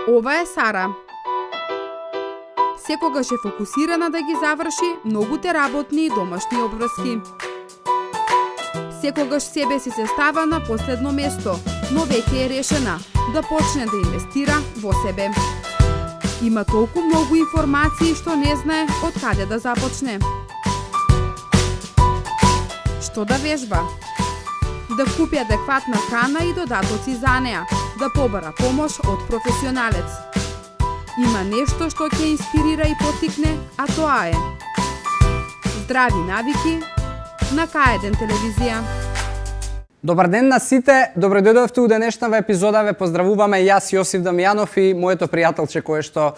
Ова е Сара. Секогаш е фокусирана да ги заврши многуте работни и домашни обврски. Секогаш себе си се става на последно место, но веќе е решена да почне да инвестира во себе. Има толку многу информации што не знае од каде да започне. Што да вежба? Да купи адекватна храна и додатоци за неа, да побара помош од професионалец. Има нешто што ќе инспирира и поттикне, а тоа е здрави навики на К1 телевизија. Добар ден на сите, добре дојдовте у денешната епизода. Ве поздравуваме јас Јосиф Дамјанов и моето пријателче кое што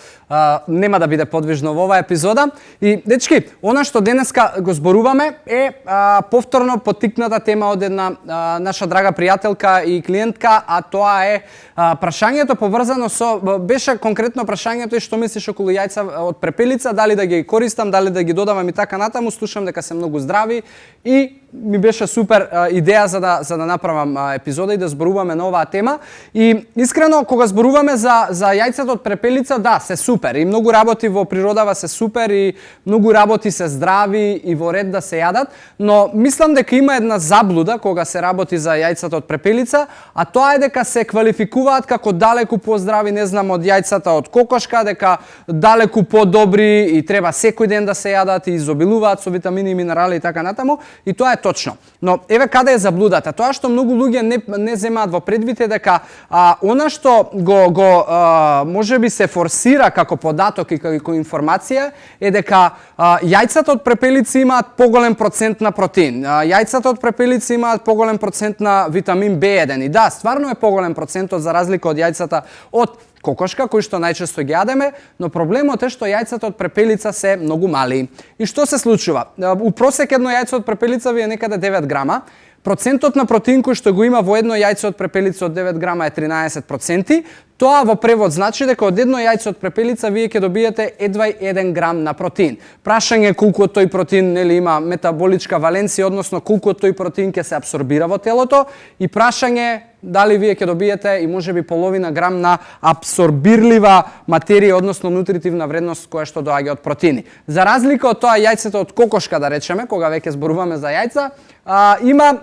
нема да биде подвижно во оваа епизода. И дечки, она што денеска го зборуваме е повторно поттикната тема од една наша драга пријателка и клиентка, а тоа е прашањето поврзано со, беше конкретно прашањето и што мислиш околу јајца од препелица, дали да ги користам, дали да ги додавам и така натаму. Слушам дека се многу здрави и ми беше супер идеја за да направам епизода и да зборуваме на оваа тема. И искрено, кога зборуваме за јајцата од препелица, да, се супер. И многу работи во природава се супер и многу работи се здрави и во ред да се јадат, но мислам дека има една заблуда кога се работи за јајцата од препелица, а тоа е дека се квалификуваат како далеку поздрави, не знам, од јајцата од кокошка, дека далеку подобри и треба секој ден да се јадат и изобилуваат со витамини и минерали и така натаму, и тоа е точно. Но еве каде е заблудата. Тоа што многу луѓе не земаат во предвид е дека она што го можеби се форсира како податок и како информација е дека јајцата од препелици имаат поголем процент на протеин. Јајцата од препелици имаат поголем процент на витамин B1. И да, стварно е поголем процентот за разлика од јајцата од кокошка, кои што најчесто ги јадеме, но проблемот е што јајцата од препелица се многу мали. И што се случува? У просек едно јајце од препелица ви е некаде 9 грама. Процентот на протеин кој што го има во едно јајце од препелица од 9 грама е 13%. Тоа во превод значи дека од едно јајце од препелица вие ќе добиете едва 1 грам на протеин. Прашање колку од тој протеин има метаболичка валенција, односно колку од тој протеин ќе се апсорбира во телото, и прашање дали вие ќе добиете и можеби половина грам на апсорбирлива материја, односно нутритивна вредност која што доаѓа од протеини. За разлика од тоа јајцето од кокошка, да речеме, кога веќе зборуваме за јајца, има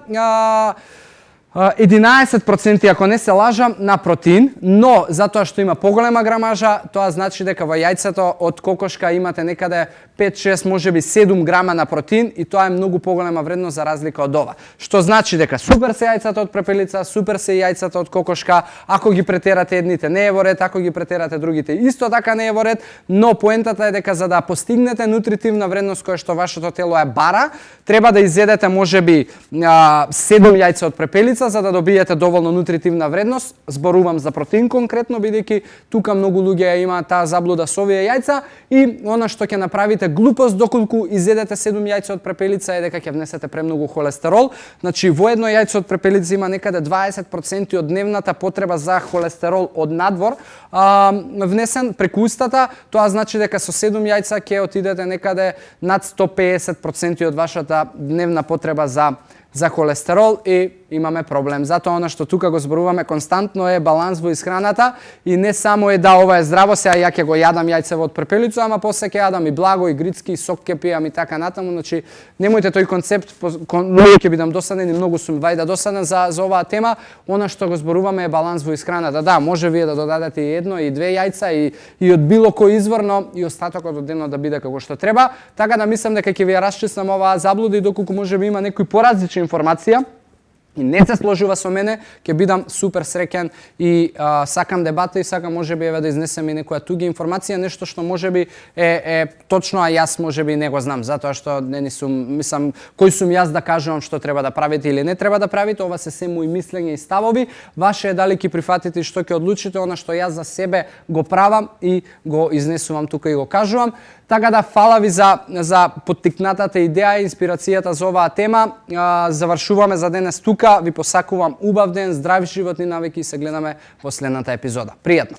11%, ако не се лажам, на протеин, но затоа што има поголема грамажа, тоа значи дека во јајцето од кокошка имате некаде 5-6, можеби 7 грама на протеин, и тоа е многу поголема вредност за разлика од ова. Што значи дека супер се јајцата од препелица, супер се јајцата од кокошка, ако ги претерате едните не е во ред, ако ги претерате другите исто така не е во ред, но поентата е дека за да постигнете нутритивна вредност која што вашето тело е бара, треба да изедете можеби 7 јајца од препелица за да добиете доволно нутритивна вредност. Зборувам за протеин конкретно, бидејќи тука многу луѓе имаат таа заблуда со овие јајца, и она што ќе направите глупост доколку изедете 7 јајца од препелица е дека ќе внесете премногу холестерол. Значи во едно јајце од препелица има некаде 20% од дневната потреба за холестерол од надвор внесен преку устата. Тоа значи дека со 7 јајца ќе отидете некаде над 150% од вашата дневна потреба за холестерол и имаме проблем. Затоа она што тука го зборуваме константно е баланс во исхраната, и не само е да ова е здраво, сега ја ќе го јадам јајцево од препелица, ама после ќе јадам и благо, и грицки, и сок ќе пијам и така натаму. Значи немојте тој концепт, многу ќе бидам досаден и многу сум вајда досаден за оваа тема. Она што го зборуваме е баланс во исхраната. Да, може вие да додадете и едно и две јајца и од било кој извор, но и остатокот од денот да биде како што треба. Така да мислам дека ќе ви ја расчистам оваа заблуда, и доколку можеби има некој поразлична информација и не се сложува со мене, ќе бидам супер среќен и сакам дебата и сакам можеби да изнесем и некоја туѓа информација, нешто што можеби е точно, а јас можеби не го знам, затоа што не сум, мислам, кој сум јас да кажувам што треба да правите или не треба да правите. Ова се мои мислења и ставови. Ваше е дали ќе прифатите и што ќе одлучите. Она што јас за себе го правам и го изнесувам тука и го кажувам. Така да, фала ви за поттикнатата идеја и инспирацијата за оваа тема. Завршуваме за денес тука. Ви посакувам убав ден, здрави животни навики и се гледаме во следната епизода. Пријатно!